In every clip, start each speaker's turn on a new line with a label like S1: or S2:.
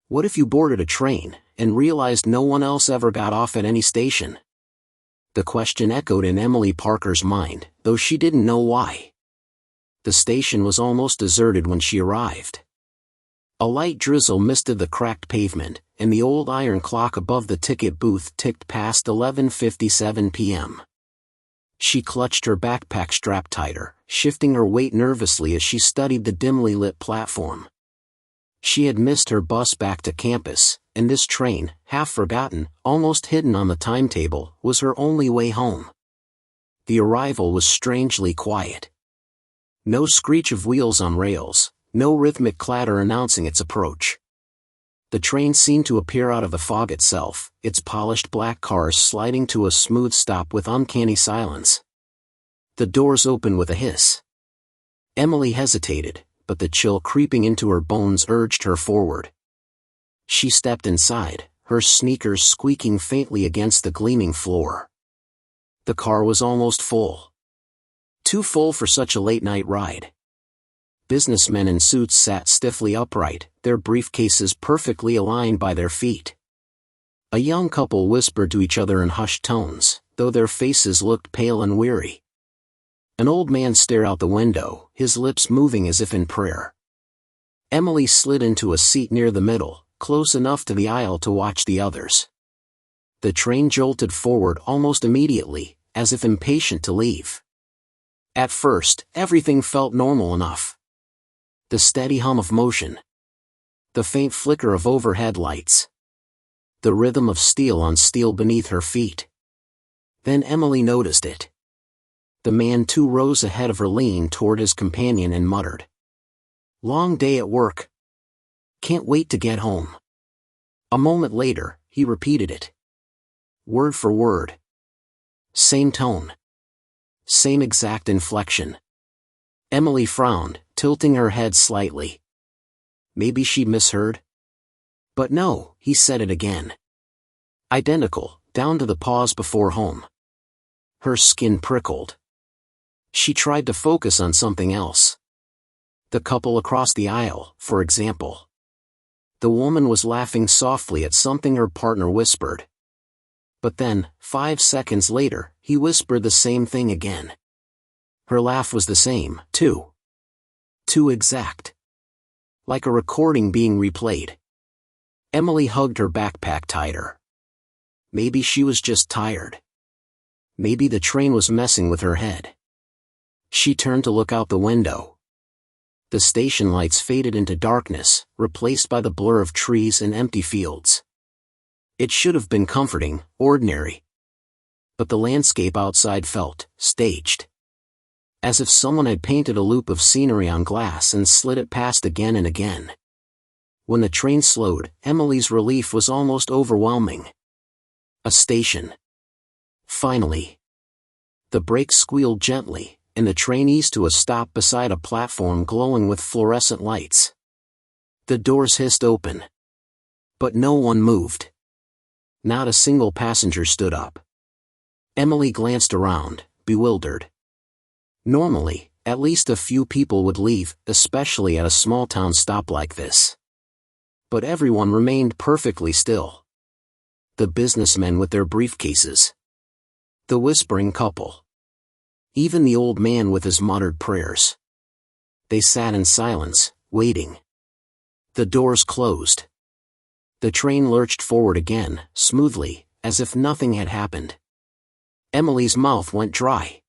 S1: What if you boarded a train, and realized no one else ever got off at any station? The question echoed in Emily Parker's mind, though she didn't know why. The station was almost deserted when she arrived. A light drizzle misted the cracked pavement, and the old iron clock above the ticket booth ticked past 11:57 p.m. She clutched her backpack strap tighter, shifting her weight nervously as she studied the dimly lit platform. She had missed her bus back to campus, and this train, half forgotten, almost hidden on the timetable, was her only way home. The arrival was strangely quiet. No screech of wheels on rails, no rhythmic clatter announcing its approach. The train seemed to appear out of the fog itself, its polished black cars sliding to a smooth stop with uncanny silence. The doors opened with a hiss. Emily hesitated, but the chill creeping into her bones urged her forward. She stepped inside, her sneakers squeaking faintly against the gleaming floor. The car was almost full. Too full for such a late-night ride. Businessmen in suits sat stiffly upright, their briefcases perfectly aligned by their feet. A young couple whispered to each other in hushed tones, though their faces looked pale and weary. An old man stared out the window, his lips moving as if in prayer. Emily slid into a seat near the middle, close enough to the aisle to watch the others. The train jolted forward almost immediately, as if impatient to leave. At first, everything felt normal enough. The steady hum of motion. The faint flicker of overhead lights. The rhythm of steel on steel beneath her feet. Then Emily noticed it. The man 2 rows ahead of her leaned toward his companion and muttered. "Long day at work. Can't wait to get home." A moment later, he repeated it. Word for word. Same tone. Same exact inflection. Emily frowned, tilting her head slightly. Maybe she misheard? But no, he said it again. Identical, down to the pause before home. Her skin prickled. She tried to focus on something else. The couple across the aisle, for example. The woman was laughing softly at something her partner whispered. But then, 5 seconds later, he whispered the same thing again. Her laugh was the same, too. Too exact. Like a recording being replayed. Emily hugged her backpack tighter. Maybe she was just tired. Maybe the train was messing with her head. She turned to look out the window. The station lights faded into darkness, replaced by the blur of trees and empty fields. It should have been comforting, ordinary. But the landscape outside felt staged. As if someone had painted a loop of scenery on glass and slid it past again and again. When the train slowed, Emily's relief was almost overwhelming. A station. Finally. The brakes squealed gently, and the train eased to a stop beside a platform glowing with fluorescent lights. The doors hissed open. But no one moved. Not a single passenger stood up. Emily glanced around, bewildered. Normally, at least a few people would leave, especially at a small-town stop like this. But everyone remained perfectly still. The businessmen with their briefcases. The whispering couple. Even the old man with his muttered prayers. They sat in silence, waiting. The doors closed. The train lurched forward again, smoothly, as if nothing had happened. Emily's mouth went dry.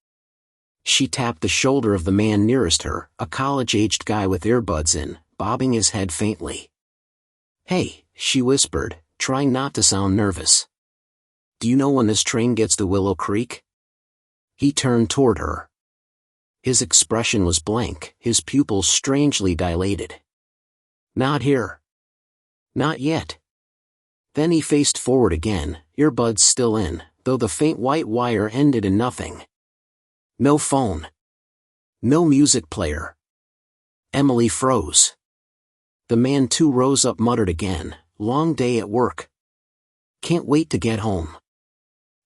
S1: She tapped the shoulder of the man nearest her, a college-aged guy with earbuds in, bobbing his head faintly. "Hey," she whispered, trying not to sound nervous. "Do you know when this train gets to Willow Creek?" He turned toward her. His expression was blank, his pupils strangely dilated. "Not here. Not yet." Then he faced forward again, earbuds still in, though the faint white wire ended in nothing. No phone. No music player. Emily froze. The man 2 rows up muttered again, "Long day at work. Can't wait to get home."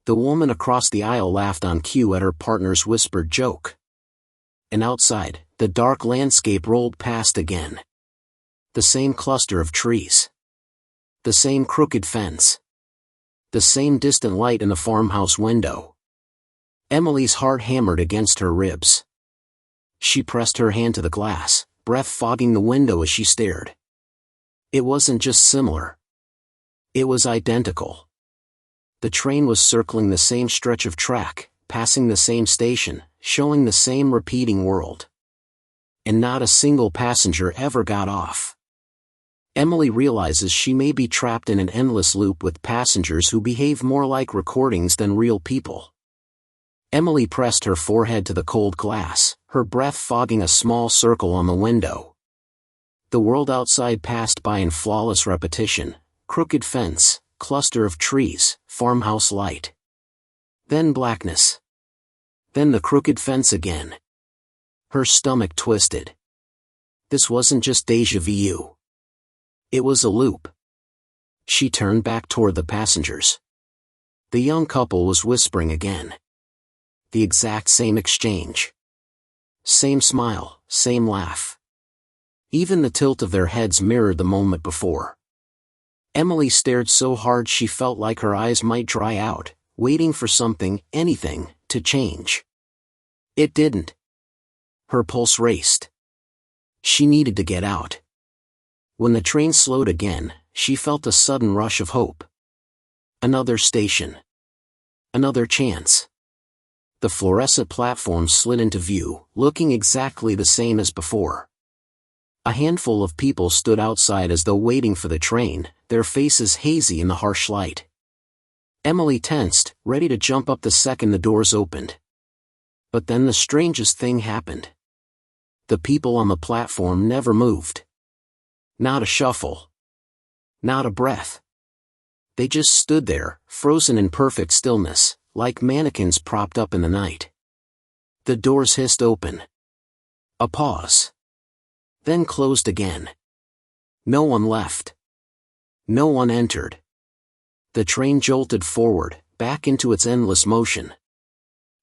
S1: The woman across the aisle laughed on cue at her partner's whispered joke. And outside, the dark landscape rolled past again. The same cluster of trees. The same crooked fence. The same distant light in the farmhouse window. Emily's heart hammered against her ribs. She pressed her hand to the glass, breath fogging the window as she stared. It wasn't just similar. It was identical. The train was circling the same stretch of track, passing the same station, showing the same repeating world. And not a single passenger ever got off. Emily realizes she may be trapped in an endless loop with passengers who behave more like recordings than real people. Emily pressed her forehead to the cold glass, her breath fogging a small circle on the window. The world outside passed by in flawless repetition: crooked fence, cluster of trees, farmhouse light. Then blackness. Then the crooked fence again. Her stomach twisted. This wasn't just déjà vu. It was a loop. She turned back toward the passengers. The young couple was whispering again. The exact same exchange. Same smile, same laugh. Even the tilt of their heads mirrored the moment before. Emily stared so hard she felt like her eyes might dry out, waiting for something, anything, to change. It didn't. Her pulse raced. She needed to get out. When the train slowed again, she felt a sudden rush of hope. Another station. Another chance. The fluorescent platform slid into view, looking exactly the same as before. A handful of people stood outside as though waiting for the train, their faces hazy in the harsh light. Emily tensed, ready to jump up the second the doors opened. But then the strangest thing happened. The people on the platform never moved. Not a shuffle. Not a breath. They just stood there, frozen in perfect stillness, like mannequins propped up in the night. The doors hissed open. A pause. Then closed again. No one left. No one entered. The train jolted forward, back into its endless motion.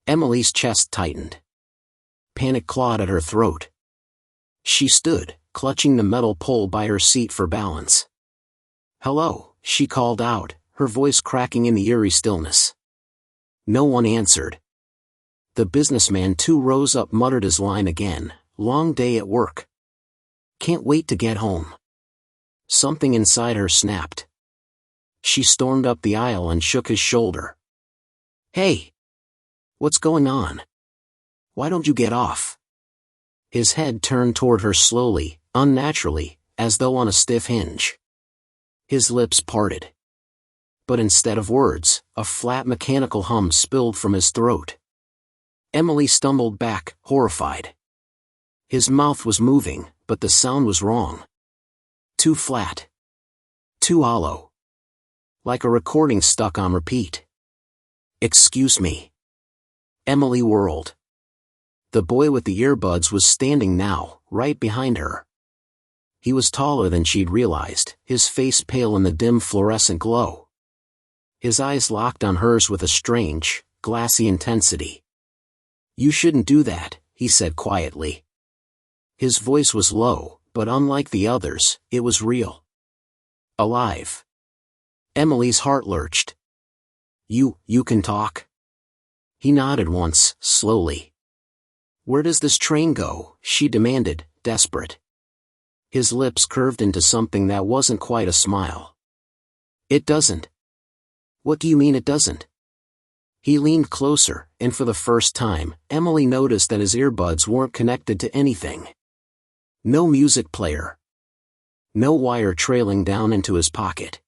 S1: Emily's chest tightened. Panic clawed at her throat. She stood, clutching the metal pole by her seat for balance. "Hello," she called out, her voice cracking in the eerie stillness. No one answered. The businessman too rose up, muttered his line again: "Long day at work. Can't wait to get home." Something inside her snapped. She stormed up the aisle and shook his shoulder. "Hey! What's going on? Why don't you get off?" His head turned toward her slowly, unnaturally, as though on a stiff hinge. His lips parted. But instead of words, a flat mechanical hum spilled from his throat. Emily stumbled back, horrified. His mouth was moving, but the sound was wrong. Too flat. Too hollow. Like a recording stuck on repeat. "Excuse me." Emily whirled. The boy with the earbuds was standing now, right behind her. He was taller than she'd realized, his face pale in the dim fluorescent glow. His eyes locked on hers with a strange, glassy intensity. "You shouldn't do that," he said quietly. His voice was low, but unlike the others, it was real. Alive. Emily's heart lurched. You can talk?" He nodded once, slowly. "Where does this train go?" she demanded, desperate. His lips curved into something that wasn't quite a smile. "It doesn't." "What do you mean it doesn't?" He leaned closer, and for the first time, Emily noticed that his earbuds weren't connected to anything. No music player. No wire trailing down into his pocket.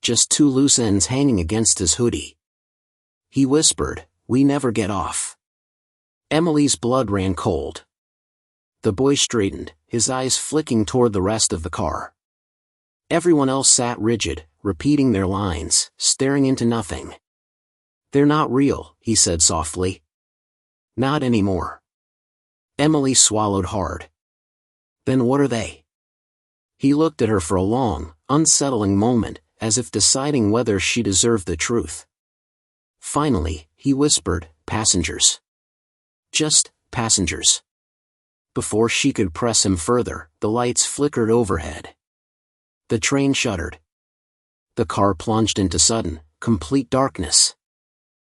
S1: Just two loose ends hanging against his hoodie. He whispered, "We never get off." Emily's blood ran cold. The boy straightened, his eyes flicking toward the rest of the car. Everyone else sat rigid, repeating their lines, staring into nothing. "They're not real," he said softly. "Not anymore." Emily swallowed hard. "Then what are they?" He looked at her for a long, unsettling moment, as if deciding whether she deserved the truth. Finally, he whispered, "Passengers. Just passengers." Before she could press him further, the lights flickered overhead. The train shuddered. The car plunged into sudden, complete darkness.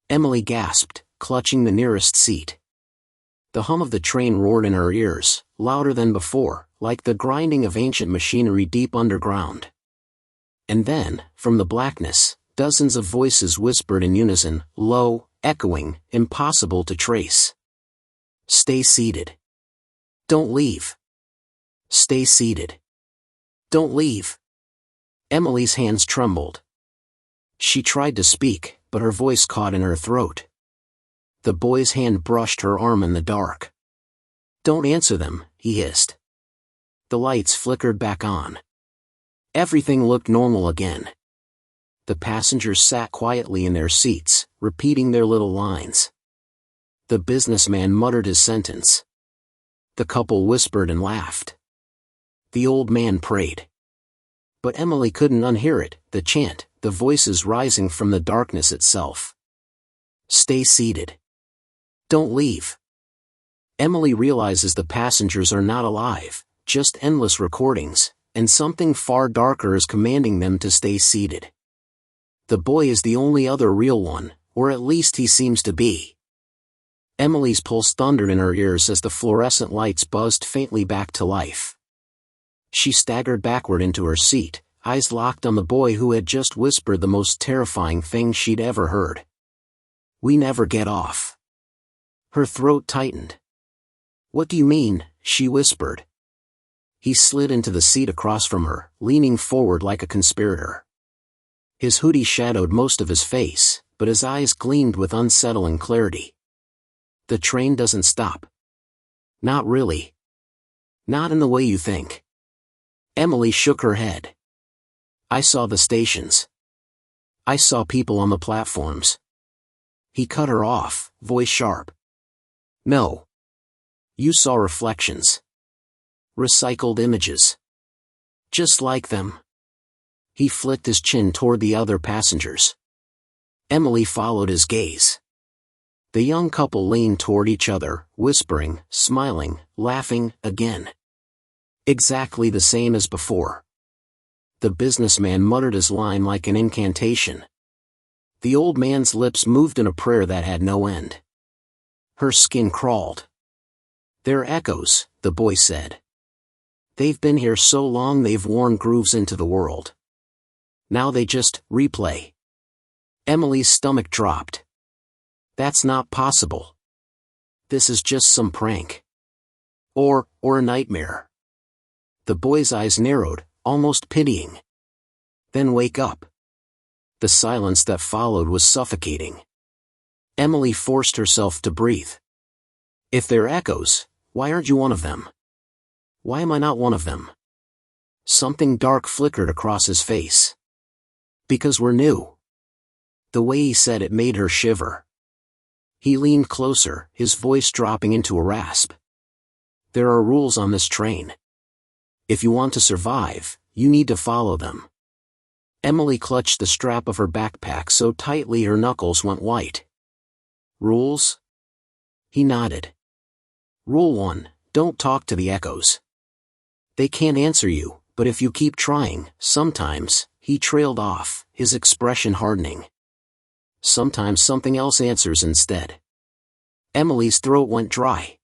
S1: Emily gasped, clutching the nearest seat. The hum of the train roared in her ears, louder than before, like the grinding of ancient machinery deep underground. And then, from the blackness, dozens of voices whispered in unison, low, echoing, impossible to trace. Stay seated. Don't leave. Stay seated. Don't leave. Emily's hands trembled. She tried to speak, but her voice caught in her throat. The boy's hand brushed her arm in the dark. Don't answer them, he hissed. The lights flickered back on. Everything looked normal again. The passengers sat quietly in their seats, repeating their little lines. The businessman muttered his sentence. The couple whispered and laughed. The old man prayed. But Emily couldn't unhear it, the chant, the voices rising from the darkness itself. Stay seated. Don't leave. Emily realizes the passengers are not alive, just endless recordings, and something far darker is commanding them to stay seated. The boy is the only other real one, or at least he seems to be. Emily's pulse thundered in her ears as the fluorescent lights buzzed faintly back to life. She staggered backward into her seat, eyes locked on the boy who had just whispered the most terrifying thing she'd ever heard. We never get off. Her throat tightened. What do you mean? She whispered. He slid into the seat across from her, leaning forward like a conspirator. His hoodie shadowed most of his face, but his eyes gleamed with unsettling clarity. The train doesn't stop. Not really. Not in the way you think. Emily shook her head. I saw the stations. I saw people on the platforms. He cut her off, voice sharp. No. You saw reflections. Recycled images. Just like them. He flicked his chin toward the other passengers. Emily followed his gaze. The young couple leaned toward each other, whispering, smiling, laughing, again. Exactly the same as before. The businessman muttered his line like an incantation. The old man's lips moved in a prayer that had no end. Her skin crawled. They're echoes, the boy said. They've been here so long they've worn grooves into the world. Now they just replay. Emily's stomach dropped. That's not possible. This is just some prank. Or a nightmare. The boy's eyes narrowed, almost pitying. Then wake up. The silence that followed was suffocating. Emily forced herself to breathe. If they're echoes, why aren't you one of them? Why am I not one of them? Something dark flickered across his face. Because we're new. The way he said it made her shiver. He leaned closer, his voice dropping into a rasp. There are rules on this train. If you want to survive, you need to follow them. Emily clutched the strap of her backpack so tightly her knuckles went white. Rules? He nodded. Rule 1, don't talk to the echoes. They can't answer you, but if you keep trying, sometimes, he trailed off, his expression hardening. Sometimes something else answers instead. Emily's throat went dry.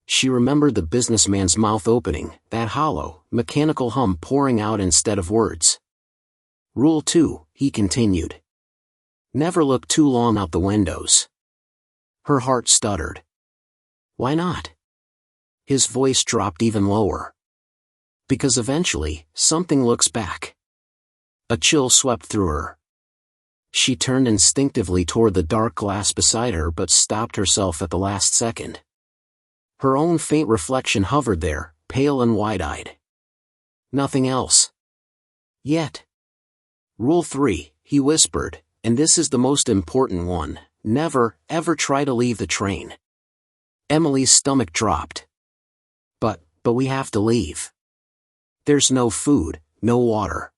S1: She remembered the businessman's mouth opening, that hollow, mechanical hum pouring out instead of words. Rule 2, he continued. Never look too long out the windows. Her heart stuttered. Why not? His voice dropped even lower. Because eventually, something looks back. A chill swept through her. She turned instinctively toward the dark glass beside her but stopped herself at the last second. Her own faint reflection hovered there, pale and wide-eyed. Nothing else. Yet. Rule 3, he whispered, and this is the most important one, never, ever try to leave the train. Emily's stomach dropped. But we have to leave. There's no food, no water.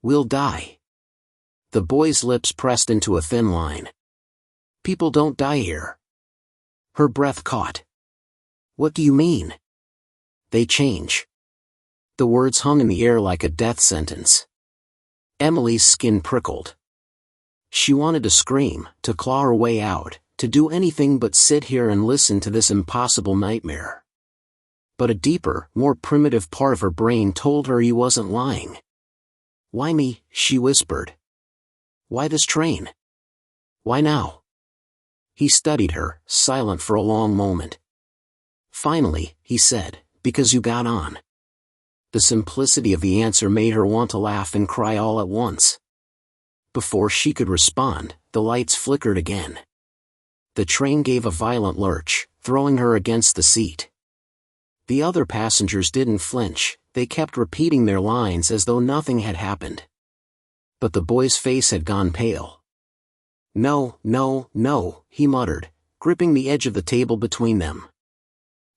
S1: We'll die. The boy's lips pressed into a thin line. People don't die here. Her breath caught. What do you mean? They change. The words hung in the air like a death sentence. Emily's skin prickled. She wanted to scream, to claw her way out, to do anything but sit here and listen to this impossible nightmare. But a deeper, more primitive part of her brain told her he wasn't lying. "Why me?" she whispered. "Why this train? Why now?" He studied her, silent for a long moment. Finally, he said, "Because you got on." The simplicity of the answer made her want to laugh and cry all at once. Before she could respond, the lights flickered again. The train gave a violent lurch, throwing her against the seat. The other passengers didn't flinch, they kept repeating their lines as though nothing had happened. But the boy's face had gone pale. "No, no, no," he muttered, gripping the edge of the table between them.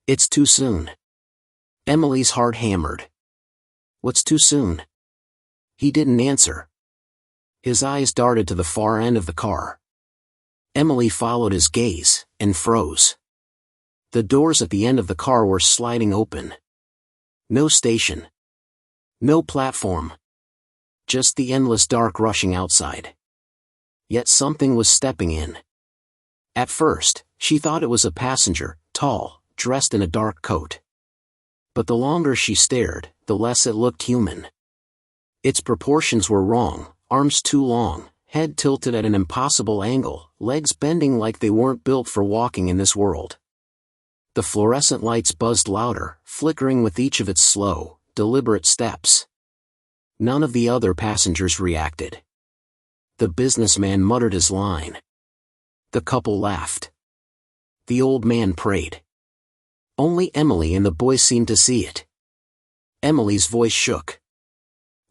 S1: "It's too soon." Emily's heart hammered. "What's too soon?" He didn't answer. His eyes darted to the far end of the car. Emily followed his gaze, and froze. The doors at the end of the car were sliding open. No station. No platform. Just the endless dark rushing outside. Yet something was stepping in. At first, she thought it was a passenger, tall, dressed in a dark coat. But the longer she stared, the less it looked human. Its proportions were wrong, arms too long, head tilted at an impossible angle, legs bending like they weren't built for walking in this world. The fluorescent lights buzzed louder, flickering with each of its slow, deliberate steps. None of the other passengers reacted. The businessman muttered his line. The couple laughed. The old man prayed. Only Emily and the boy seemed to see it. Emily's voice shook.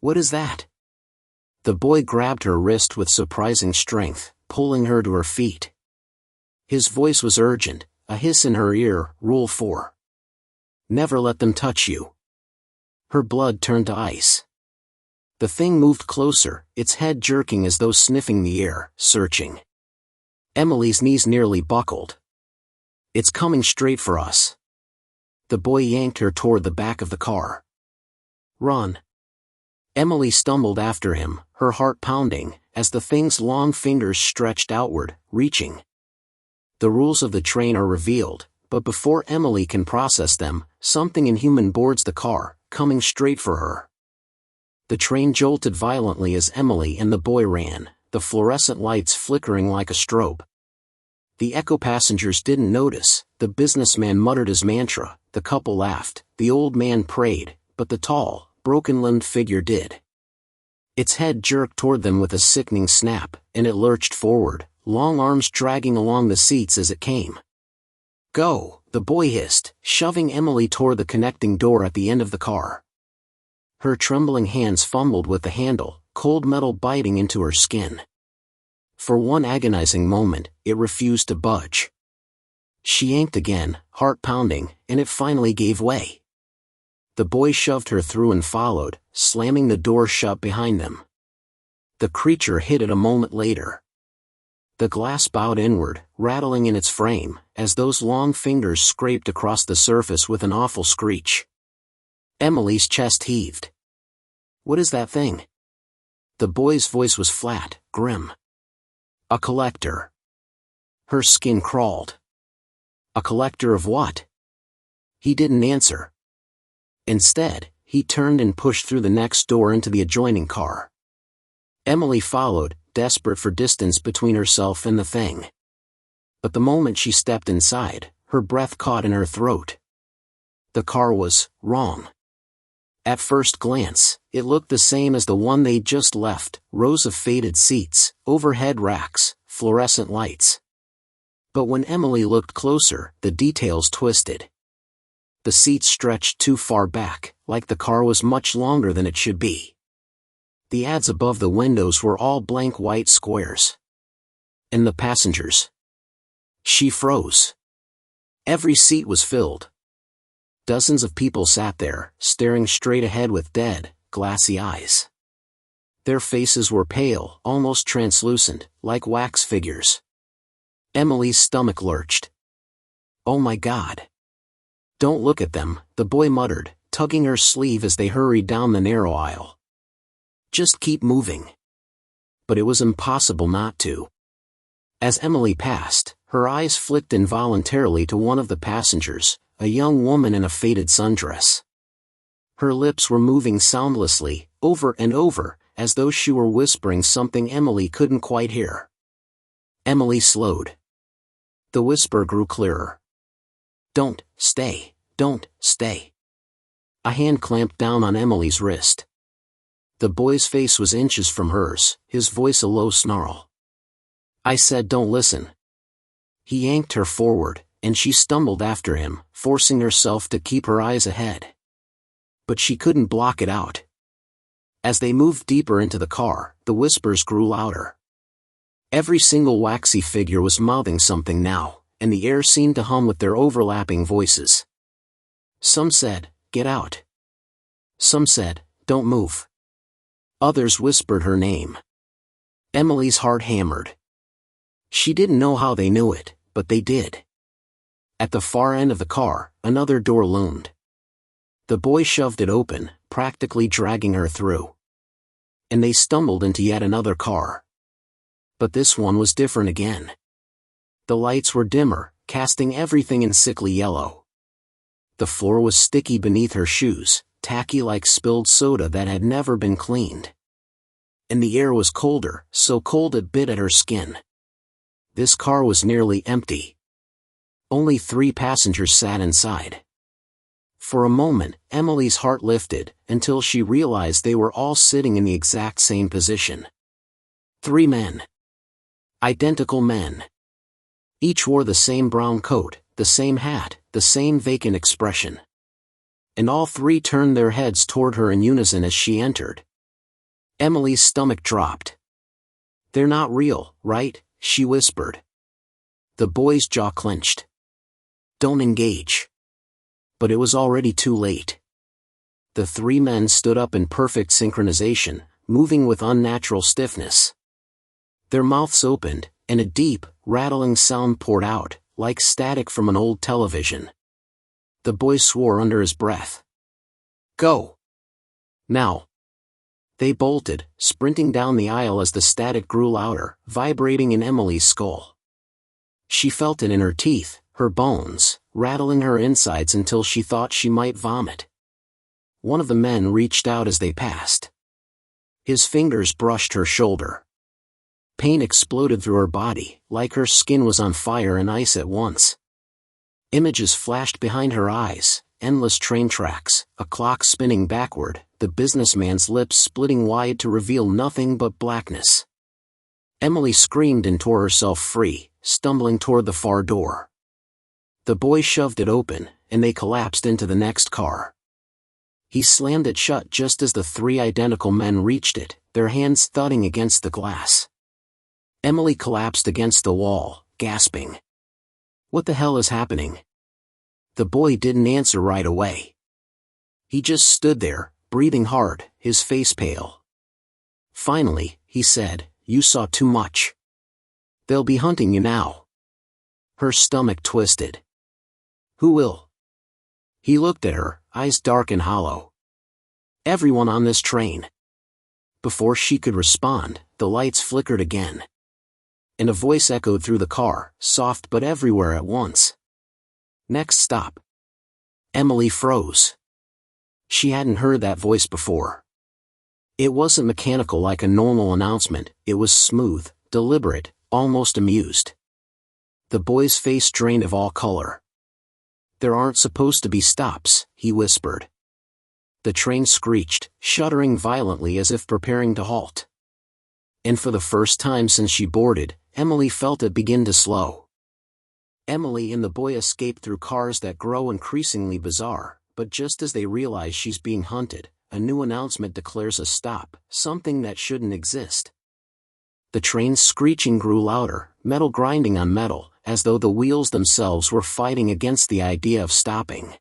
S1: "What is that?" The boy grabbed her wrist with surprising strength, pulling her to her feet. His voice was urgent, a hiss in her ear, "Rule 4. Never let them touch you." Her blood turned to ice. The thing moved closer, its head jerking as though sniffing the air, searching. Emily's knees nearly buckled. "It's coming straight for us." The boy yanked her toward the back of the car. "Run." Emily stumbled after him, her heart pounding, as the thing's long fingers stretched outward, reaching. The rules of the train are revealed, but before Emily can process them, something inhuman boards the car, coming straight for her. The train jolted violently as Emily and the boy ran, the fluorescent lights flickering like a strobe. The echo passengers didn't notice, the businessman muttered his mantra, the couple laughed, the old man prayed, but the tall, broken-limbed figure did. Its head jerked toward them with a sickening snap, and it lurched forward, long arms dragging along the seats as it came. "Go," the boy hissed, shoving Emily toward the connecting door at the end of the car. Her trembling hands fumbled with the handle, cold metal biting into her skin. For one agonizing moment, it refused to budge. She yanked again, heart pounding, and it finally gave way. The boy shoved her through and followed, slamming the door shut behind them. The creature hit it a moment later. The glass bowed inward, rattling in its frame, as those long fingers scraped across the surface with an awful screech. Emily's chest heaved. "What is that thing?" The boy's voice was flat, grim. "A collector." Her skin crawled. "A collector of what?" He didn't answer. Instead, he turned and pushed through the next door into the adjoining car. Emily followed, desperate for distance between herself and the thing. But the moment she stepped inside, her breath caught in her throat. The car was wrong. At first glance, it looked the same as the one they'd just left, rows of faded seats, overhead racks, fluorescent lights. But when Emily looked closer, the details twisted. The seats stretched too far back, like the car was much longer than it should be. The ads above the windows were all blank white squares. And the passengers. She froze. Every seat was filled. Dozens of people sat there, staring straight ahead with dead, glassy eyes. Their faces were pale, almost translucent, like wax figures. Emily's stomach lurched. "Oh my God." "Don't look at them," the boy muttered, tugging her sleeve as they hurried down the narrow aisle. Just keep moving. But it was impossible not to. As Emily passed, her eyes flicked involuntarily to one of the passengers, a young woman in a faded sundress. Her lips were moving soundlessly, over and over, as though she were whispering something Emily couldn't quite hear. Emily slowed. The whisper grew clearer. "Don't stay, don't stay." A hand clamped down on Emily's wrist. The boy's face was inches from hers, his voice a low snarl. "I said don't listen." He yanked her forward, and she stumbled after him, forcing herself to keep her eyes ahead. But she couldn't block it out. As they moved deeper into the car, the whispers grew louder. Every single waxy figure was mouthing something now, and the air seemed to hum with their overlapping voices. Some said, "Get out." Some said, "Don't move." Others whispered her name. Emily's heart hammered. She didn't know how they knew it, but they did. At the far end of the car, another door loomed. The boy shoved it open, practically dragging her through. And they stumbled into yet another car. But this one was different again. The lights were dimmer, casting everything in sickly yellow. The floor was sticky beneath her shoes, tacky like spilled soda that had never been cleaned. And the air was colder, so cold it bit at her skin. This car was nearly empty. Only 3 passengers sat inside. For a moment, Emily's heart lifted, until she realized they were all sitting in the exact same position. 3 men. Identical men. Each wore the same brown coat, the same hat, the same vacant expression. And all 3 turned their heads toward her in unison as she entered. Emily's stomach dropped. "They're not real, right?" she whispered. The boy's jaw clenched. "Don't engage." But it was already too late. The 3 men stood up in perfect synchronization, moving with unnatural stiffness. Their mouths opened, and a deep, rattling sound poured out, like static from an old television. The boy swore under his breath. "Go! Now!" They bolted, sprinting down the aisle as the static grew louder, vibrating in Emily's skull. She felt it in her teeth, her bones, rattling her insides until she thought she might vomit. One of the men reached out as they passed. His fingers brushed her shoulder. Pain exploded through her body, like her skin was on fire and ice at once. Images flashed behind her eyes, endless train tracks, a clock spinning backward, the businessman's lips splitting wide to reveal nothing but blackness. Emily screamed and tore herself free, stumbling toward the far door. The boy shoved it open, and they collapsed into the next car. He slammed it shut just as the 3 identical men reached it, their hands thudding against the glass. Emily collapsed against the wall, gasping. "What the hell is happening?" The boy didn't answer right away. He just stood there, breathing hard, his face pale. Finally, he said, "You saw too much. They'll be hunting you now." Her stomach twisted. "Who will?" He looked at her, eyes dark and hollow. "Everyone on this train." Before she could respond, the lights flickered again. And a voice echoed through the car, soft but everywhere at once. "Next stop." Emily froze. She hadn't heard that voice before. It wasn't mechanical like a normal announcement, it was smooth, deliberate, almost amused. The boy's face drained of all color. "There aren't supposed to be stops," he whispered. The train screeched, shuddering violently as if preparing to halt. And for the first time since she boarded, Emily felt it begin to slow. Emily and the boy escape through cars that grow increasingly bizarre, but just as they realize she's being hunted, a new announcement declares a stop, something that shouldn't exist. The train's screeching grew louder, metal grinding on metal, as though the wheels themselves were fighting against the idea of stopping.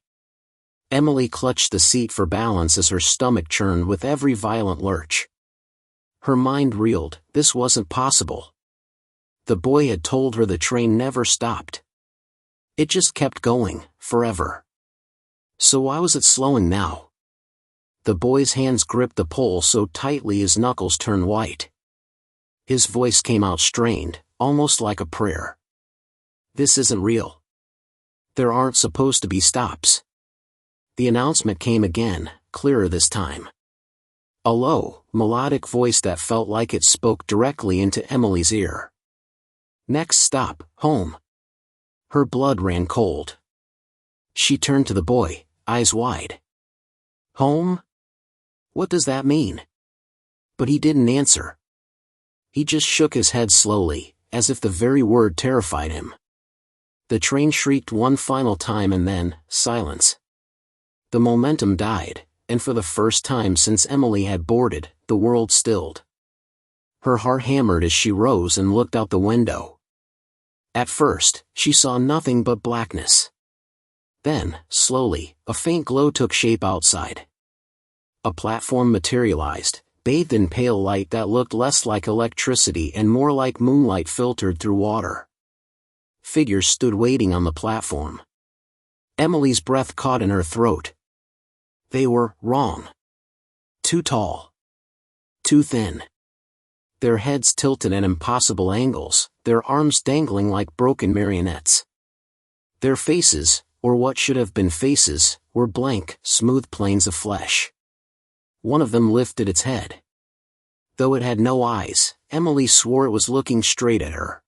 S1: Emily clutched the seat for balance as her stomach churned with every violent lurch. Her mind reeled, this wasn't possible. The boy had told her the train never stopped. It just kept going, forever. So why was it slowing now? The boy's hands gripped the pole so tightly his knuckles turned white. His voice came out strained, almost like a prayer. "This isn't real. There aren't supposed to be stops." The announcement came again, clearer this time. A low, melodic voice that felt like it spoke directly into Emily's ear. "Next stop, home." Her blood ran cold. She turned to the boy, eyes wide. "Home? What does that mean?" But he didn't answer. He just shook his head slowly, as if the very word terrified him. The train shrieked one final time and then, silence. The momentum died, and for the first time since Emily had boarded, the world stilled. Her heart hammered as she rose and looked out the window. At first, she saw nothing but blackness. Then, slowly, a faint glow took shape outside. A platform materialized, bathed in pale light that looked less like electricity and more like moonlight filtered through water. Figures stood waiting on the platform. Emily's breath caught in her throat. They were wrong. Too tall. Too thin. Their heads tilted at impossible angles, their arms dangling like broken marionettes. Their faces, or what should have been faces, were blank, smooth planes of flesh. One of them lifted its head. Though it had no eyes, Emily swore it was looking straight at her.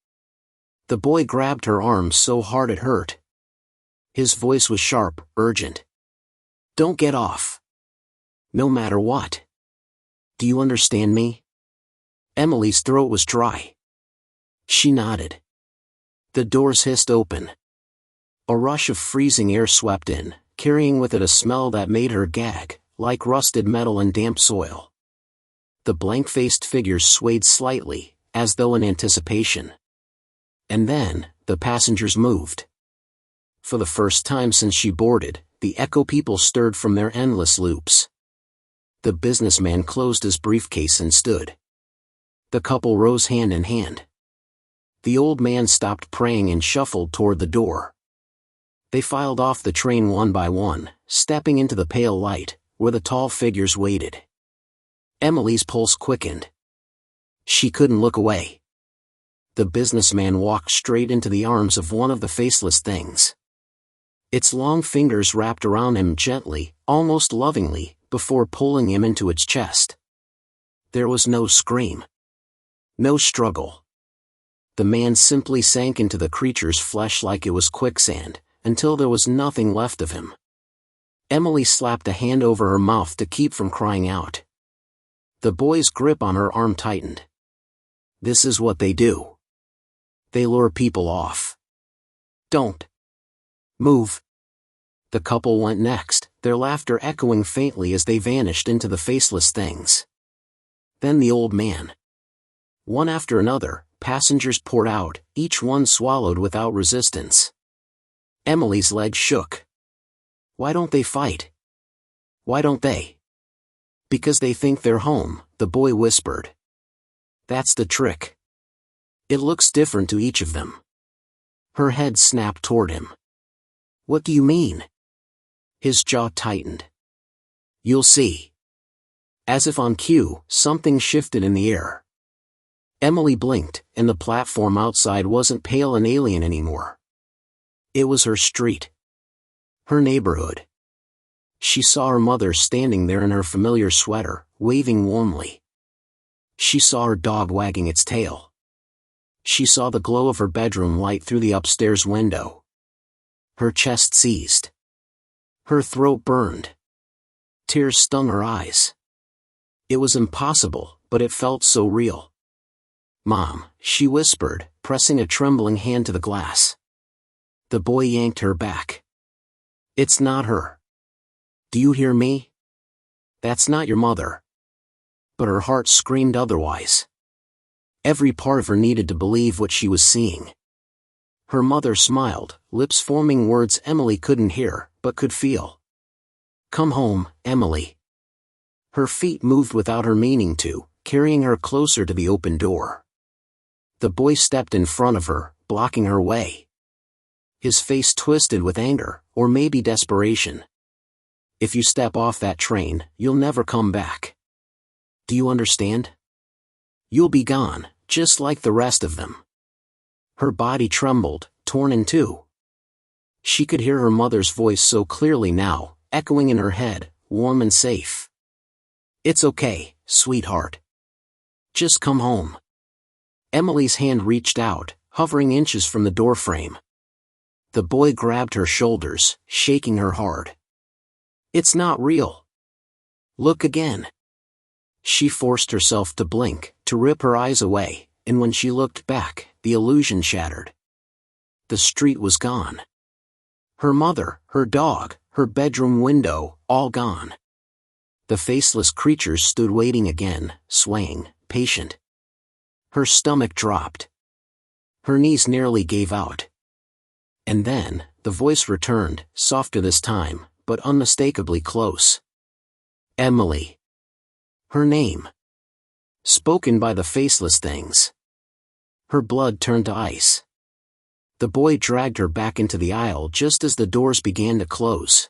S1: The boy grabbed her arm so hard it hurt. His voice was sharp, urgent. "Don't get off. No matter what. Do you understand me?" Emily's throat was dry. She nodded. The doors hissed open. A rush of freezing air swept in, carrying with it a smell that made her gag, like rusted metal and damp soil. The blank-faced figures swayed slightly, as though in anticipation. And then, the passengers moved. For the first time since she boarded, the echo people stirred from their endless loops. The businessman closed his briefcase and stood. The couple rose hand in hand. The old man stopped praying and shuffled toward the door. They filed off the train one by one, stepping into the pale light, where the tall figures waited. Emily's pulse quickened. She couldn't look away. The businessman walked straight into the arms of one of the faceless things. Its long fingers wrapped around him gently, almost lovingly, before pulling him into its chest. There was no scream. No struggle. The man simply sank into the creature's flesh like it was quicksand, until there was nothing left of him. Emily slapped a hand over her mouth to keep from crying out. The boy's grip on her arm tightened. This is what they do. They lure people off. Don't move. The couple went next, their laughter echoing faintly as they vanished into the faceless things. Then the old man. One after another, passengers poured out, each one swallowed without resistance. Emily's legs shook. Why don't they fight? Why don't they? Because they think they're home, the boy whispered. That's the trick. It looks different to each of them. Her head snapped toward him. What do you mean? His jaw tightened. You'll see. As if on cue, something shifted in the air. Emily blinked, and the platform outside wasn't pale and alien anymore. It was her street. Her neighborhood. She saw her mother standing there in her familiar sweater, waving warmly. She saw her dog wagging its tail. She saw the glow of her bedroom light through the upstairs window. Her chest seized. Her throat burned. Tears stung her eyes. It was impossible, but it felt so real. Mom, she whispered, pressing a trembling hand to the glass. The boy yanked her back. It's not her. Do you hear me? That's not your mother. But her heart screamed otherwise. Every part of her needed to believe what she was seeing. Her mother smiled, lips forming words Emily couldn't hear, but could feel. Come home, Emily. Her feet moved without her meaning to, carrying her closer to the open door. The boy stepped in front of her, blocking her way. His face twisted with anger, or maybe desperation. If you step off that train, you'll never come back. Do you understand? You'll be gone, just like the rest of them. Her body trembled, torn in two. She could hear her mother's voice so clearly now, echoing in her head, warm and safe. It's okay, sweetheart. Just come home. Emily's hand reached out, hovering inches from the doorframe. The boy grabbed her shoulders, shaking her hard. It's not real. Look again. She forced herself to blink, to rip her eyes away, and when she looked back, the illusion shattered. The street was gone. Her mother, her dog, her bedroom window, all gone. The faceless creatures stood waiting again, swaying, patient. Her stomach dropped. Her knees nearly gave out. And then, the voice returned, softer this time, but unmistakably close. Emily. Her name. Spoken by the faceless things. Her blood turned to ice. The boy dragged her back into the aisle just as the doors began to close.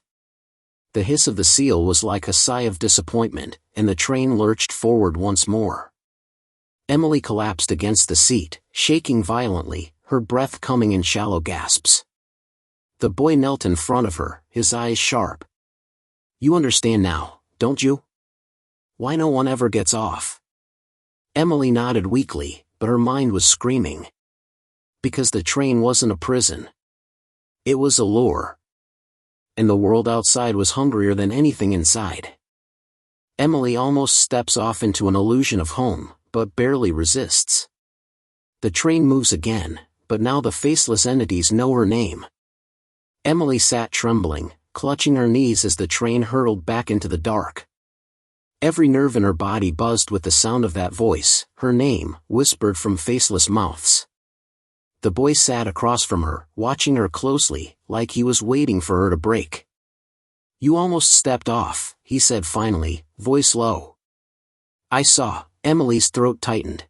S1: The hiss of the seal was like a sigh of disappointment, and the train lurched forward once more. Emily collapsed against the seat, shaking violently, her breath coming in shallow gasps. The boy knelt in front of her, his eyes sharp. You understand now, don't you? Why no one ever gets off? Emily nodded weakly, but her mind was screaming. Because the train wasn't a prison. It was a lure. And the world outside was hungrier than anything inside. Emily almost steps off into an illusion of home, but barely resists. The train moves again, but now the faceless entities know her name. Emily sat trembling, clutching her knees as the train hurtled back into the dark. Every nerve in her body buzzed with the sound of that voice, her name, whispered from faceless mouths. The boy sat across from her, watching her closely, like he was waiting for her to break. You almost stepped off, he said finally, voice low. I saw. Emily's throat tightened.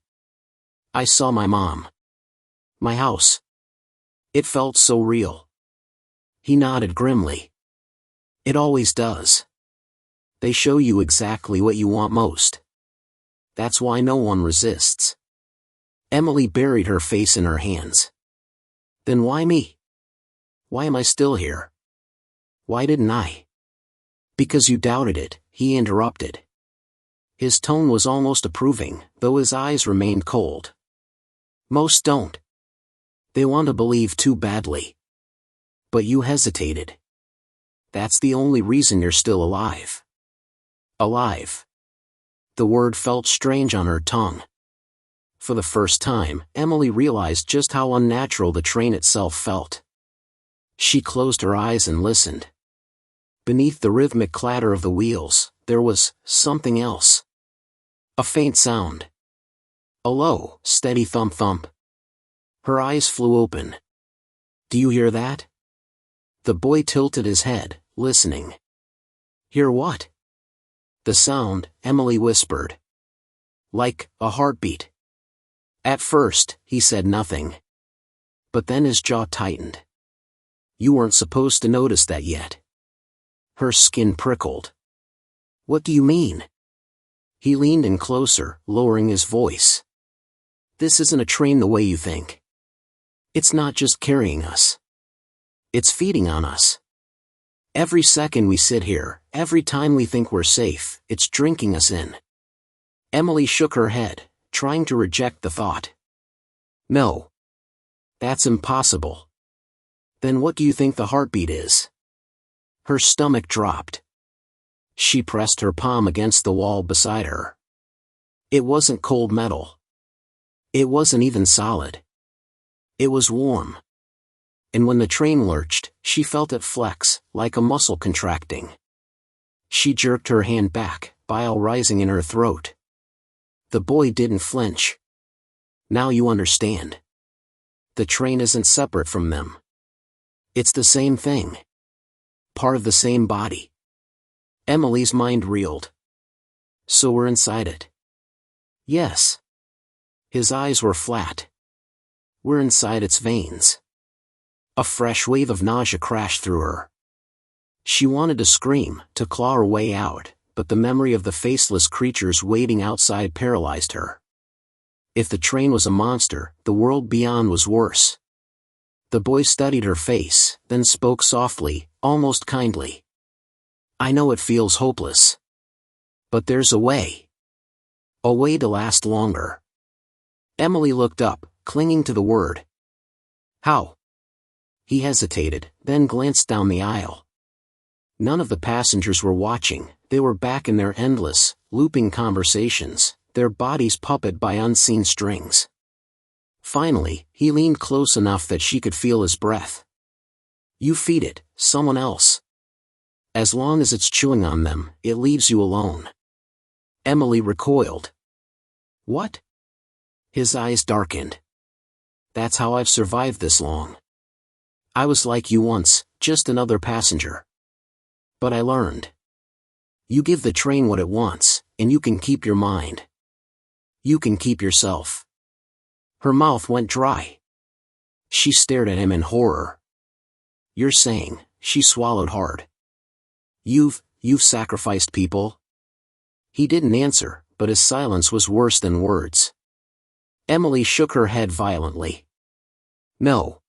S1: I saw my mom. My house. It felt so real. He nodded grimly. It always does. They show you exactly what you want most. That's why no one resists. Emily buried her face in her hands. Then why me? Why am I still here? Why didn't I? Because you doubted it, he interrupted. His tone was almost approving, though his eyes remained cold. Most don't. They want to believe too badly. But you hesitated. That's the only reason you're still alive. Alive. The word felt strange on her tongue. For the first time, Emily realized just how unnatural the train itself felt. She closed her eyes and listened. Beneath the rhythmic clatter of the wheels, there was something else. A faint sound. A low, steady thump-thump. Her eyes flew open. Do you hear that? The boy tilted his head, listening. Hear what? The sound, Emily whispered. Like a heartbeat. At first, he said nothing. But then his jaw tightened. You weren't supposed to notice that yet. Her skin prickled. What do you mean? He leaned in closer, lowering his voice. This isn't a train the way you think. It's not just carrying us. It's feeding on us. Every second we sit here, every time we think we're safe, it's drinking us in. Emily shook her head, trying to reject the thought. No. That's impossible. Then what do you think the heartbeat is? Her stomach dropped. She pressed her palm against the wall beside her. It wasn't cold metal. It wasn't even solid. It was warm. And when the train lurched, she felt it flex, like a muscle contracting. She jerked her hand back, bile rising in her throat. The boy didn't flinch. Now you understand. The train isn't separate from them. It's the same thing. Part of the same body. Emily's mind reeled. So we're inside it. Yes. His eyes were flat. We're inside its veins. A fresh wave of nausea crashed through her. She wanted to scream, to claw her way out, but the memory of the faceless creatures waiting outside paralyzed her. If the train was a monster, the world beyond was worse. The boy studied her face, then spoke softly, almost kindly. "I know it feels hopeless. But there's a way. A way to last longer." Emily looked up, clinging to the word. "How?" He hesitated, then glanced down the aisle. None of the passengers were watching. They were back in their endless, looping conversations, their bodies puppeted by unseen strings. Finally, he leaned close enough that she could feel his breath. "You feed it, someone else. As long as it's chewing on them, it leaves you alone." Emily recoiled. "What?" His eyes darkened. "That's how I've survived this long. I was like you once, just another passenger. But I learned. You give the train what it wants, and you can keep your mind. You can keep yourself." Her mouth went dry. She stared at him in horror. "You're saying," she swallowed hard. You've sacrificed people?" He didn't answer, but his silence was worse than words. Emily shook her head violently. No.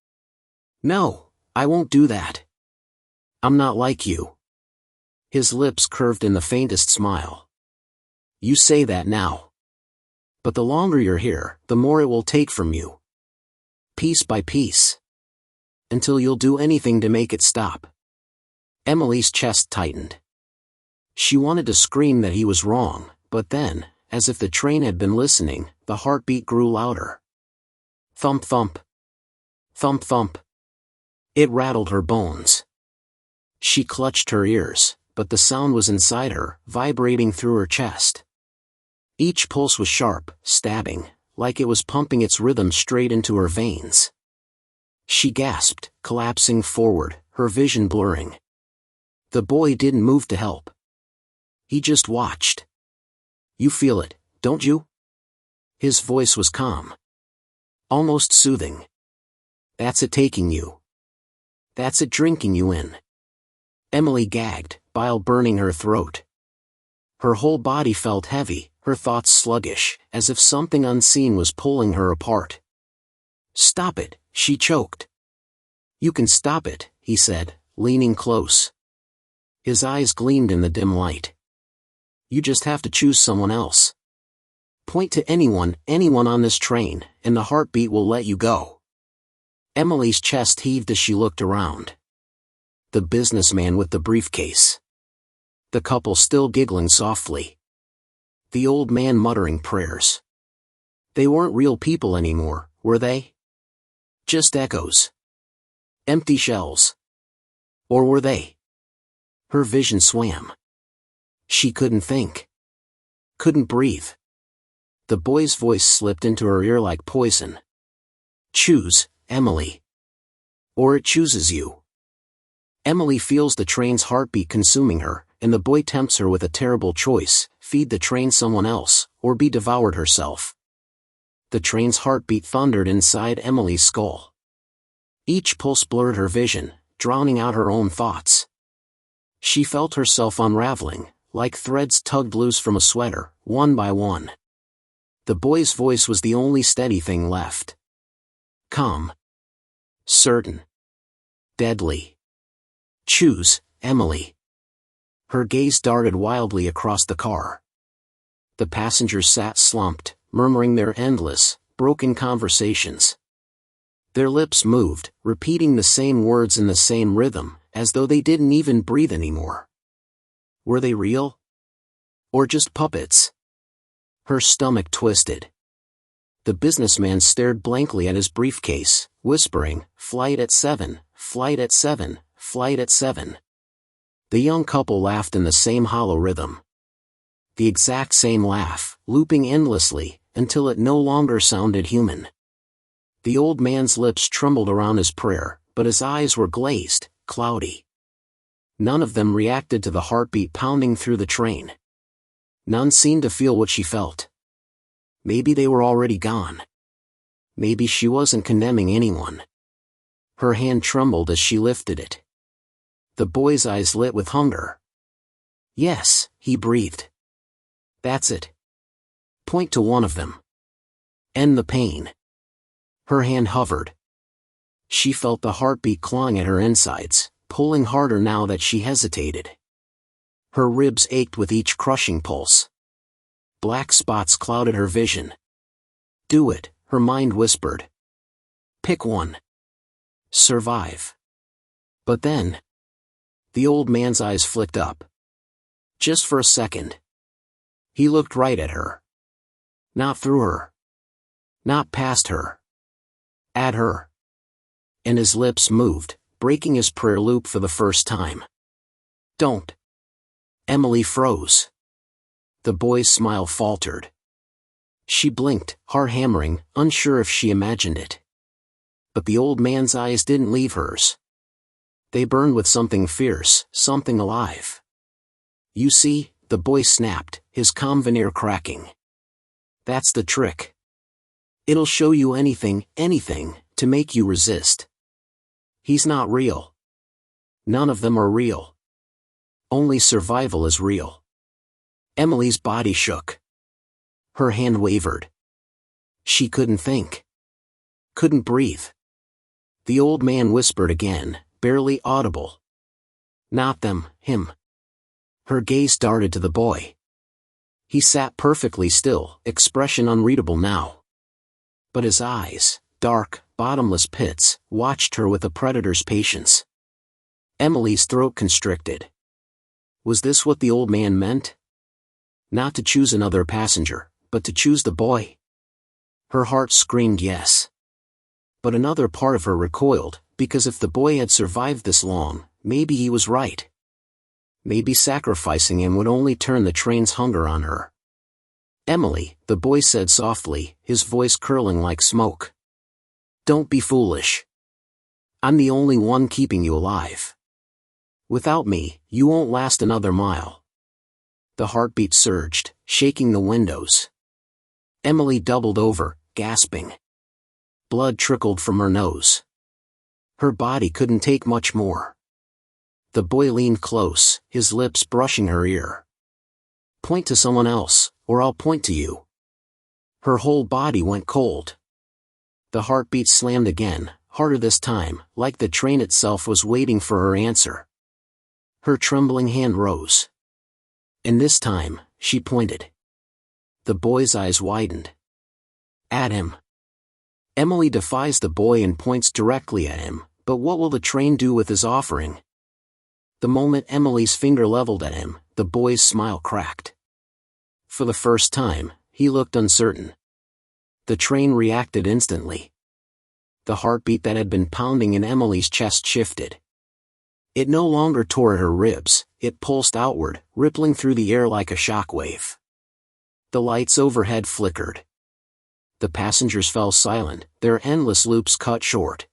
S1: No, I won't do that. I'm not like you." His lips curved in the faintest smile. "You say that now. But the longer you're here, the more it will take from you. Piece by piece. Until you'll do anything to make it stop." Emily's chest tightened. She wanted to scream that he was wrong, but then, as if the train had been listening, the heartbeat grew louder. Thump thump. Thump thump. It rattled her bones. She clutched her ears, but the sound was inside her, vibrating through her chest. Each pulse was sharp, stabbing, like it was pumping its rhythm straight into her veins. She gasped, collapsing forward, her vision blurring. The boy didn't move to help. He just watched. "You feel it, don't you?" His voice was calm. Almost soothing. "That's it taking you. That's it drinking you in." Emily gagged, bile burning her throat. Her whole body felt heavy, her thoughts sluggish, as if something unseen was pulling her apart. "Stop it," she choked. "You can stop it," he said, leaning close. His eyes gleamed in the dim light. "You just have to choose someone else. Point to anyone on this train, and the heartbeat will let you go." Emily's chest heaved as she looked around. The businessman with the briefcase. The couple still giggling softly. The old man muttering prayers. They weren't real people anymore, were they? Just echoes. Empty shells. Or were they? Her vision swam. She couldn't think. Couldn't breathe. The boy's voice slipped into her ear like poison. "Choose, Emily. Or it chooses you." Emily feels the train's heartbeat consuming her, and the boy tempts her with a terrible choice: feed the train someone else, or be devoured herself. The train's heartbeat thundered inside Emily's skull. Each pulse blurred her vision, drowning out her own thoughts. She felt herself unraveling, like threads tugged loose from a sweater, one by one. The boy's voice was the only steady thing left. Calm. Certain. Deadly. "Choose, Emily." Her gaze darted wildly across the car. The passengers sat slumped, murmuring their endless, broken conversations. Their lips moved, repeating the same words in the same rhythm, as though they didn't even breathe anymore. Were they real? Or just puppets? Her stomach twisted. The businessman stared blankly at his briefcase, whispering, "Flight at 7, flight at 7, flight at 7. The young couple laughed in the same hollow rhythm. The exact same laugh, looping endlessly, until it no longer sounded human. The old man's lips trembled around his prayer, but his eyes were glazed, cloudy. None of them reacted to the heartbeat pounding through the train. None seemed to feel what she felt. Maybe they were already gone. Maybe she wasn't condemning anyone. Her hand trembled as she lifted it. The boy's eyes lit with hunger. Yes, he breathed. That's it. Point to one of them. End the pain. Her hand hovered. She felt the heartbeat clawing at her insides, pulling harder now that she hesitated. Her ribs ached with each crushing pulse. Black spots clouded her vision. Do it, her mind whispered. Pick one. Survive. But then, the old man's eyes flicked up. Just for a second. He looked right at her. Not through her. Not past her. At her. And his lips moved, breaking his prayer loop for the first time. Don't. Emily froze. The boy's smile faltered. She blinked, heart hammering, unsure if she imagined it. But the old man's eyes didn't leave hers. They burned with something fierce, something alive. You see, the boy snapped, his calm veneer cracking. That's the trick. It'll show you anything, to make you resist. He's not real. None of them are real. Only survival is real. Emily's body shook. Her hand wavered. She couldn't think. Couldn't breathe. The old man whispered again, barely audible. Not them, him. Her gaze darted to the boy. He sat perfectly still, expression unreadable now. But his eyes, dark, bottomless pits, watched her with a predator's patience. Emily's throat constricted. Was this what the old man meant? Not to choose another passenger, but to choose the boy? Her heart screamed yes. But another part of her recoiled, because if the boy had survived this long, maybe he was right. Maybe sacrificing him would only turn the train's hunger on her. Emily, the boy said softly, his voice curling like smoke. Don't be foolish. I'm the only one keeping you alive. Without me, you won't last another mile. The heartbeat surged, shaking the windows. Emily doubled over, gasping. Blood trickled from her nose. Her body couldn't take much more. The boy leaned close, his lips brushing her ear. Point to someone else, or I'll point to you. Her whole body went cold. The heartbeat slammed again, harder this time, like the train itself was waiting for her answer. Her trembling hand rose. And this time, she pointed. The boy's eyes widened. At him. Emily defies the boy and points directly at him, but what will the train do with his offering? The moment Emily's finger leveled at him, the boy's smile cracked. For the first time, he looked uncertain. The train reacted instantly. The heartbeat that had been pounding in Emily's chest shifted. It no longer tore at her ribs, it pulsed outward, rippling through the air like a shockwave. The lights overhead flickered. The passengers fell silent, their endless loops cut short.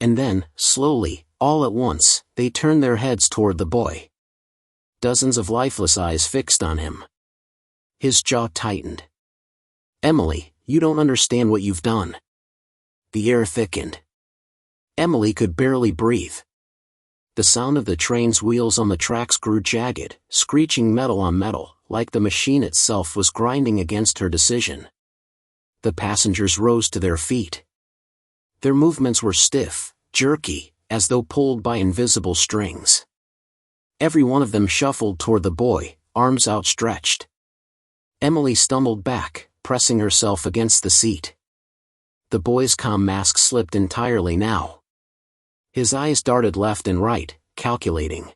S1: And then, slowly, all at once, they turned their heads toward the boy. Dozens of lifeless eyes fixed on him. His jaw tightened. Emily, you don't understand what you've done. The air thickened. Emily could barely breathe. The sound of the train's wheels on the tracks grew jagged, screeching metal on metal, like the machine itself was grinding against her decision. The passengers rose to their feet. Their movements were stiff, jerky, as though pulled by invisible strings. Every one of them shuffled toward the boy, arms outstretched. Emily stumbled back, pressing herself against the seat. The boy's calm mask slipped entirely now. His eyes darted left and right, calculating.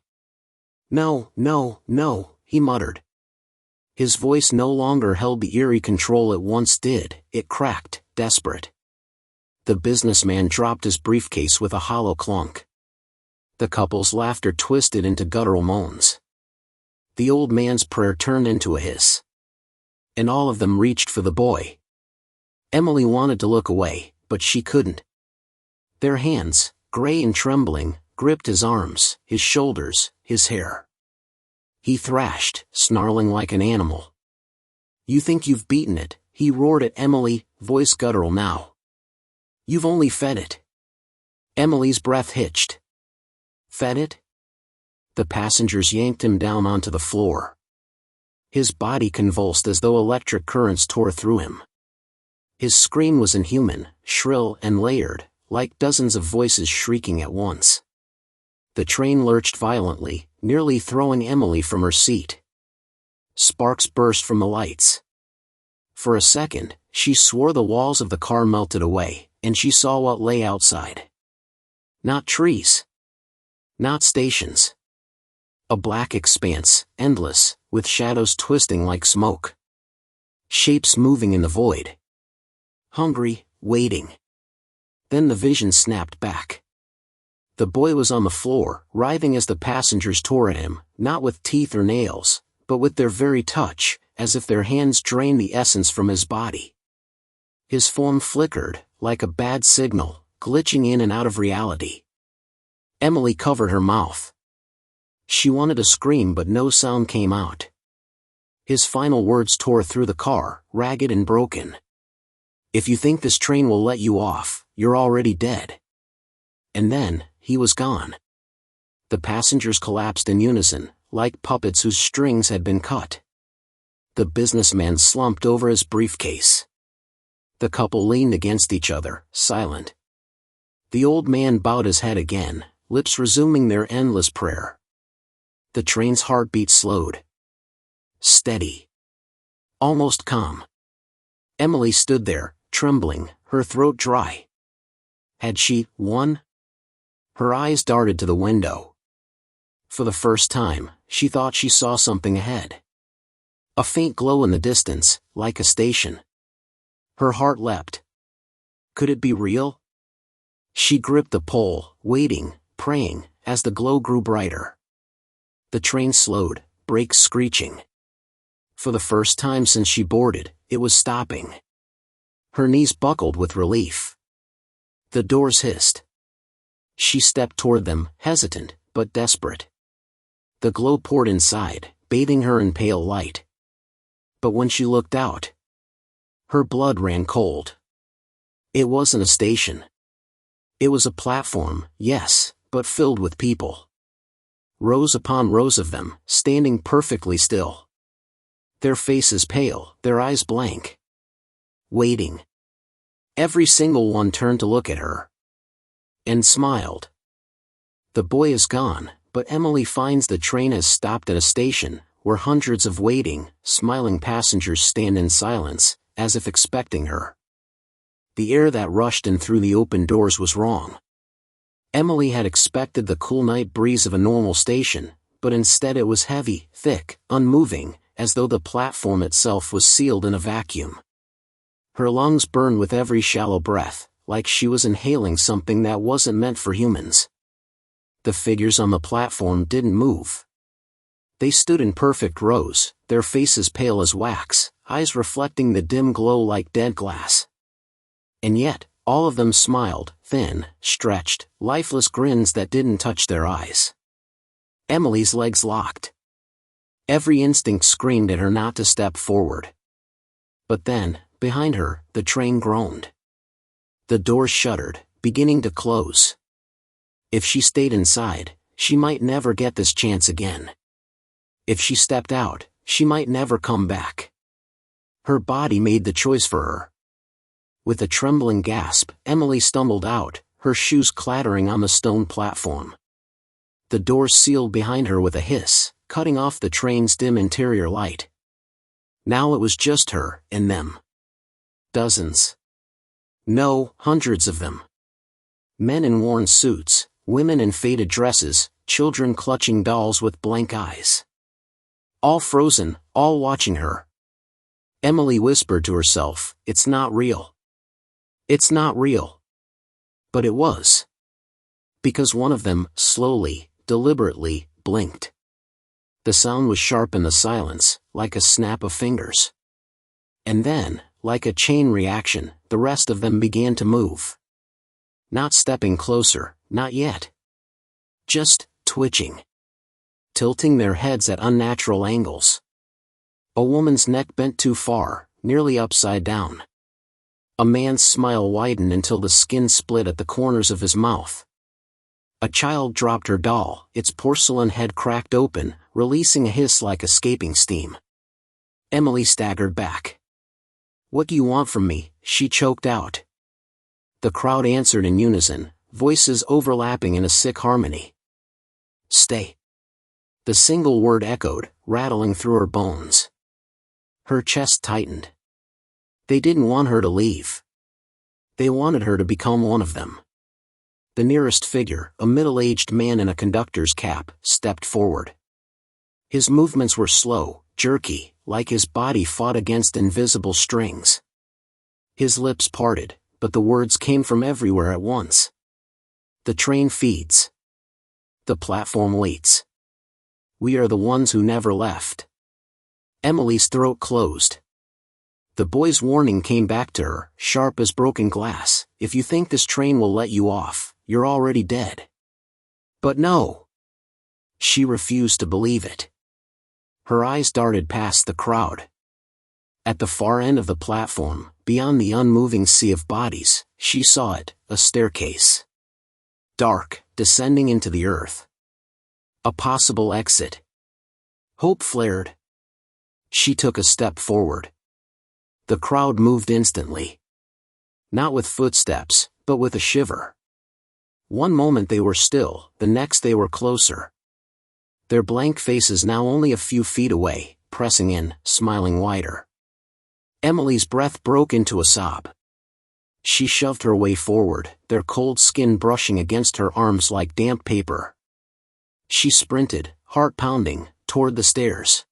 S1: No, no, no, he muttered. His voice no longer held the eerie control it once did, it cracked, desperate. The businessman dropped his briefcase with a hollow clunk. The couple's laughter twisted into guttural moans. The old man's prayer turned into a hiss. And all of them reached for the boy. Emily wanted to look away, but she couldn't. Their hands, gray and trembling, gripped his arms, his shoulders, his hair. He thrashed, snarling like an animal. You think you've beaten it, he roared at Emily, voice guttural now. You've only fed it. Emily's breath hitched. Fed it? The passengers yanked him down onto the floor. His body convulsed as though electric currents tore through him. His scream was inhuman, shrill and layered, like dozens of voices shrieking at once. The train lurched violently, nearly throwing Emily from her seat. Sparks burst from the lights. For a second, she swore the walls of the car melted away, and she saw what lay outside. Not trees. Not stations. A black expanse, endless, with shadows twisting like smoke. Shapes moving in the void. Hungry, waiting. Then the vision snapped back. The boy was on the floor, writhing as the passengers tore at him, not with teeth or nails, but with their very touch, as if their hands drained the essence from his body. His form flickered, like a bad signal, glitching in and out of reality. Emily covered her mouth. She wanted to scream but no sound came out. His final words tore through the car, ragged and broken. "If you think this train will let you off, you're already dead." And then, he was gone. The passengers collapsed in unison, like puppets whose strings had been cut. The businessman slumped over his briefcase. The couple leaned against each other, silent. The old man bowed his head again, lips resuming their endless prayer. The train's heartbeat slowed. Steady. Almost calm. Emily stood there, trembling, her throat dry. Had she won? Her eyes darted to the window. For the first time, she thought she saw something ahead. A faint glow in the distance, like a station. Her heart leapt. Could it be real? She gripped the pole, waiting, praying, as the glow grew brighter. The train slowed, brakes screeching. For the first time since she boarded, it was stopping. Her knees buckled with relief. The doors hissed. She stepped toward them, hesitant, but desperate. The glow poured inside, bathing her in pale light. But when she looked out, her blood ran cold. It wasn't a station. It was a platform, yes, but filled with people. Rows upon rows of them, standing perfectly still. Their faces pale, their eyes blank. Waiting. Every single one turned to look at her. And smiled. The boy is gone, but Emily finds the train has stopped at a station, where hundreds of waiting, smiling passengers stand in silence, as if expecting her. The air that rushed in through the open doors was wrong. Emily had expected the cool night breeze of a normal station, but instead it was heavy, thick, unmoving, as though the platform itself was sealed in a vacuum. Her lungs burned with every shallow breath, like she was inhaling something that wasn't meant for humans. The figures on the platform didn't move. They stood in perfect rows, their faces pale as wax, eyes reflecting the dim glow like dead glass. And yet, all of them smiled, thin, stretched, lifeless grins that didn't touch their eyes. Emily's legs locked. Every instinct screamed at her not to step forward. But then, behind her, the train groaned. The doors shuddered, beginning to close. If she stayed inside, she might never get this chance again. If she stepped out, she might never come back. Her body made the choice for her. With a trembling gasp, Emily stumbled out, her shoes clattering on the stone platform. The doors sealed behind her with a hiss, cutting off the train's dim interior light. Now it was just her and them. Dozens. No, hundreds of them. Men in worn suits, women in faded dresses, children clutching dolls with blank eyes. All frozen, all watching her. Emily whispered to herself, "It's not real. It's not real." But it was. Because one of them, slowly, deliberately, blinked. The sound was sharp in the silence, like a snap of fingers. And then, like a chain reaction, the rest of them began to move. Not stepping closer, not yet. Just twitching. Tilting their heads at unnatural angles. A woman's neck bent too far, nearly upside down. A man's smile widened until the skin split at the corners of his mouth. A child dropped her doll, its porcelain head cracked open, releasing a hiss like escaping steam. Emily staggered back. "What do you want from me?" she choked out. The crowd answered in unison, voices overlapping in a sick harmony. "Stay." The single word echoed, rattling through her bones. Her chest tightened. They didn't want her to leave. They wanted her to become one of them. The nearest figure, a middle-aged man in a conductor's cap, stepped forward. His movements were slow, jerky, like his body fought against invisible strings. His lips parted, but the words came from everywhere at once. "The train feeds. The platform waits. We are the ones who never left." Emily's throat closed. The boy's warning came back to her, sharp as broken glass. "If you think this train will let you off, you're already dead." But no. She refused to believe it. Her eyes darted past the crowd. At the far end of the platform, beyond the unmoving sea of bodies, she saw it, a staircase. Dark, descending into the earth. A possible exit. Hope flared. She took a step forward. The crowd moved instantly. Not with footsteps, but with a shiver. One moment they were still, the next they were closer. Their blank faces now only a few feet away, pressing in, smiling wider. Emily's breath broke into a sob. She shoved her way forward, their cold skin brushing against her arms like damp paper. She sprinted, heart pounding, toward the stairs.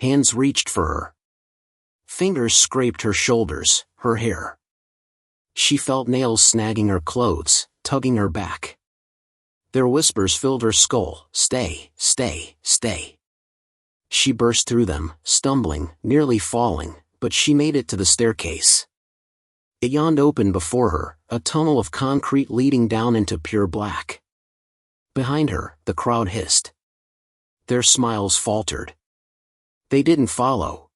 S1: Hands reached for her. Fingers scraped her shoulders, her hair. She felt nails snagging her clothes, tugging her back. Their whispers filled her skull. "Stay, stay, stay." She burst through them, stumbling, nearly falling, but she made it to the staircase. It yawned open before her, a tunnel of concrete leading down into pure black. Behind her, the crowd hissed. Their smiles faltered. They didn't follow.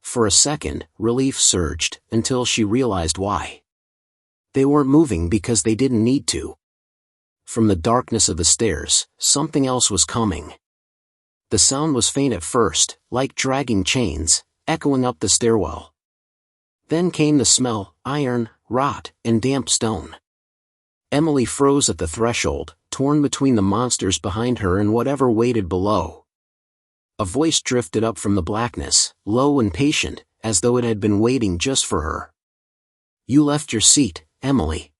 S1: For a second, relief surged, until she realized why. They weren't moving because they didn't need to. From the darkness of the stairs, something else was coming. The sound was faint at first, like dragging chains, echoing up the stairwell. Then came the smell, iron, rot, and damp stone. Emily froze at the threshold, torn between the monsters behind her and whatever waited below. A voice drifted up from the blackness, low and patient, as though it had been waiting just for her. "You left your seat, Emily.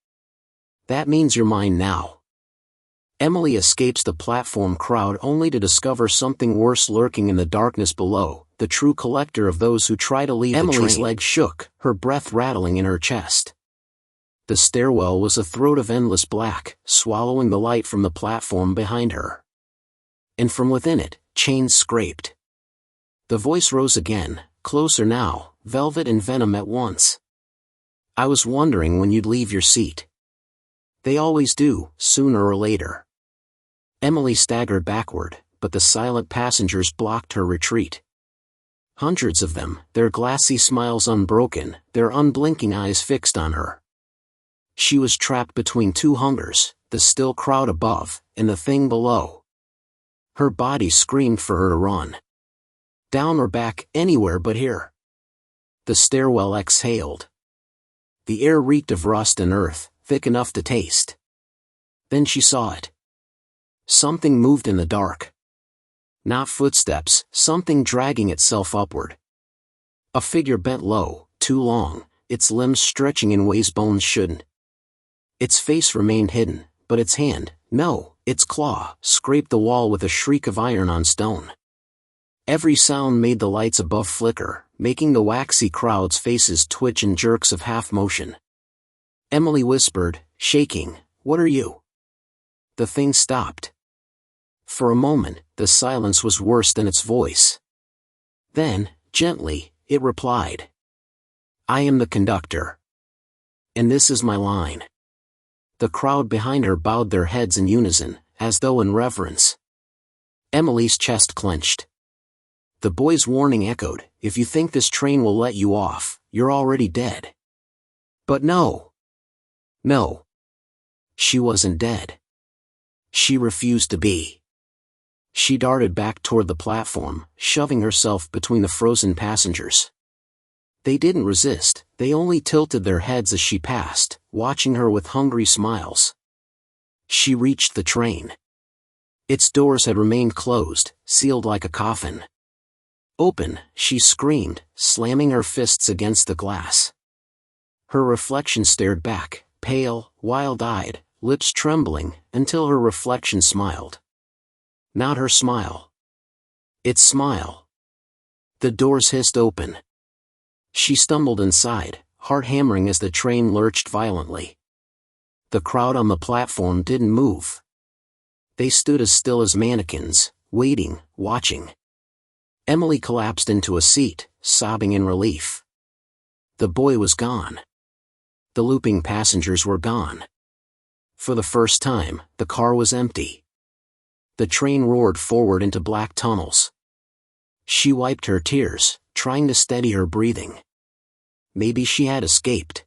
S1: That means you're mine now." Emily escapes the platform crowd only to discover something worse lurking in the darkness below, the true collector of those who try to leave the train. Emily's legs shook, her breath rattling in her chest. The stairwell was a throat of endless black, swallowing the light from the platform behind her. And from within it, chains scraped. The voice rose again, closer now, velvet and venom at once. "I was wondering when you'd leave your seat. They always do, sooner or later." Emily staggered backward, but the silent passengers blocked her retreat. Hundreds of them, their glassy smiles unbroken, their unblinking eyes fixed on her. She was trapped between two hungers, the still crowd above, and the thing below. Her body screamed for her to run. Down or back, anywhere but here. The stairwell exhaled. The air reeked of rust and earth, thick enough to taste. Then she saw it. Something moved in the dark. Not footsteps, something dragging itself upward. A figure bent low, too long, its limbs stretching in ways bones shouldn't. Its face remained hidden, but its hand, no, its claw, scraped the wall with a shriek of iron on stone. Every sound made the lights above flicker, making the waxy crowd's faces twitch in jerks of half motion. Emily whispered, shaking, "What are you?" The thing stopped. For a moment, the silence was worse than its voice. Then, gently, it replied. "I am the conductor. And this is my line." The crowd behind her bowed their heads in unison, as though in reverence. Emily's chest clenched. The boy's warning echoed, "If you think this train will let you off, you're already dead." But no. No. She wasn't dead. She refused to be. She darted back toward the platform, shoving herself between the frozen passengers. They didn't resist, they only tilted their heads as she passed, watching her with hungry smiles. She reached the train. Its doors had remained closed, sealed like a coffin. "Open," she screamed, slamming her fists against the glass. Her reflection stared back, pale, wild-eyed, lips trembling, until her reflection smiled. Not her smile. Its smile. The doors hissed open. She stumbled inside, heart hammering as the train lurched violently. The crowd on the platform didn't move. They stood as still as mannequins, waiting, watching. Emily collapsed into a seat, sobbing in relief. The boy was gone. The looping passengers were gone. For the first time, the car was empty. The train roared forward into black tunnels. She wiped her tears, trying to steady her breathing. Maybe she had escaped.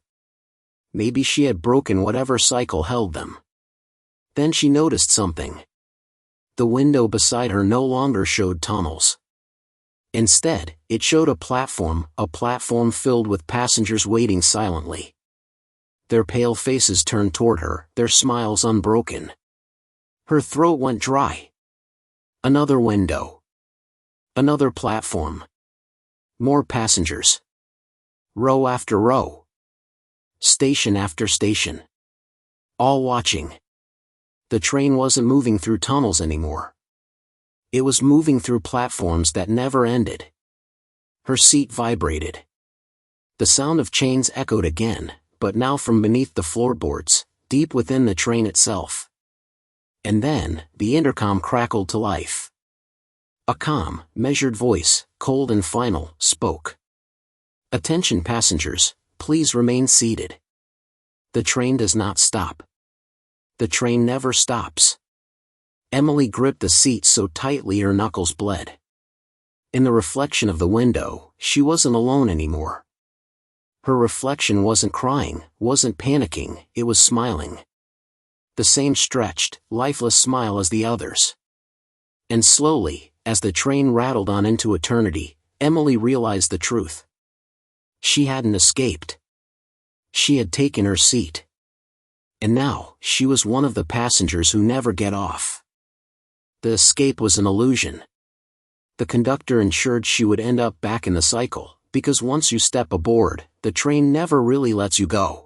S1: Maybe she had broken whatever cycle held them. Then she noticed something. The window beside her no longer showed tunnels. Instead, it showed a platform filled with passengers waiting silently. Their pale faces turned toward her, their smiles unbroken. Her throat went dry. Another window. Another platform. More passengers. Row after row. Station after station. All watching. The train wasn't moving through tunnels anymore. It was moving through platforms that never ended. Her seat vibrated. The sound of chains echoed again, but now from beneath the floorboards, deep within the train itself. And then, the intercom crackled to life. A calm, measured voice, cold and final, spoke. "Attention passengers, please remain seated. The train does not stop. The train never stops." Emily gripped the seat so tightly her knuckles bled. In the reflection of the window, she wasn't alone anymore. Her reflection wasn't crying, wasn't panicking, it was smiling. The same stretched, lifeless smile as the others. And slowly, as the train rattled on into eternity, Emily realized the truth. She hadn't escaped. She had taken her seat. And now, she was one of the passengers who never get off. The escape was an illusion. The conductor ensured she would end up back in the cycle, because once you step aboard, the train never really lets you go.